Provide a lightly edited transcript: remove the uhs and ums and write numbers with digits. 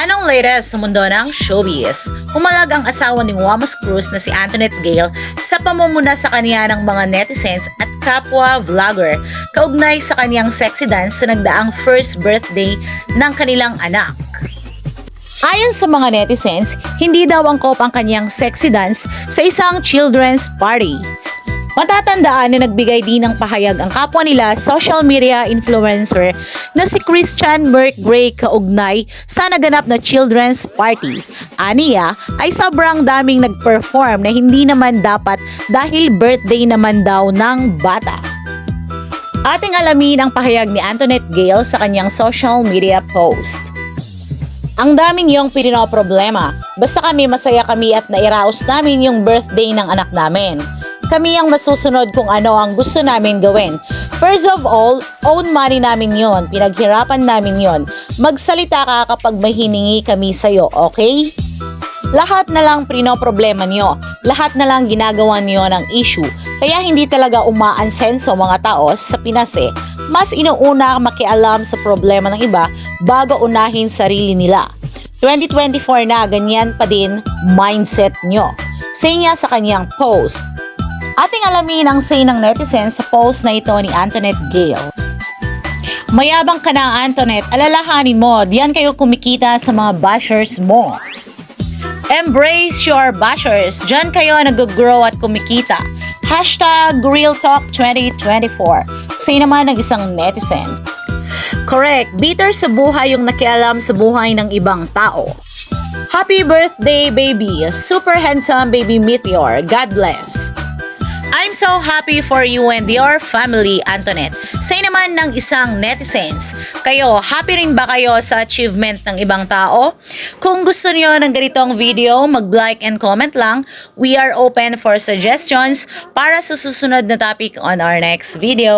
Anong latest sa mundo ng showbiz? Humalag ang asawa ni Wamos Cruz na si Antoinette Gale sa pamumuna sa kanya ng mga netizens at kapwa vlogger kaugnay sa kanyang sexy dance sa nagdaang first birthday ng kanilang anak. Ayon sa mga netizens, hindi daw angkop ang kanyang sexy dance sa isang children's party. Matatandaan na nagbigay din ng pahayag ang kapwa nila social media influencer na si Christian McGray kaugnay sa naganap na children's party. Aniya ay sobrang daming nag-perform na hindi naman dapat dahil birthday naman daw ng bata. Ating alamin ang pahayag ni Antoinette Gale sa kanyang social media post. Ang daming yung pininoproblema. Basta kami masaya kami at nairaos namin yung birthday ng anak namin. Kami ang masusunod kung ano ang gusto namin gawin. First of all, own money namin yon. Pinaghirapan namin yon. Magsalita ka kapag may hiningi kami sa'yo, okay? Lahat na lang pinoproblema nyo. Lahat na lang ginagawa nyo ng issue. Kaya hindi talaga umaansenso mga tao sa Pinas eh. Mas inuuna makialam sa problema ng iba bago unahin sarili nila. 2024 na, ganyan pa din mindset nyo. Say niya sa kanyang post. Ating alamin ang say ng netizens sa post na ito ni Antoinette Gale. Mayabang ka na, Antoinette, alalahanin mo, diyan kayo kumikita sa mga bashers mo. Embrace your bashers, diyan kayo nag-grow at kumikita. Hashtag Real Talk 2024. Say naman ng isang netizen. Correct, bitter sa buhay yung nakialam sa buhay ng ibang tao. Happy birthday, baby! Super handsome baby Meteor. God bless! I'm so happy for you and your family, Antoinette. Say naman ng isang netizens, kayo, happy rin ba kayo sa achievement ng ibang tao? Kung gusto niyo ng ganitong video, mag-like and comment lang. We are open for suggestions para sa susunod na topic on our next video.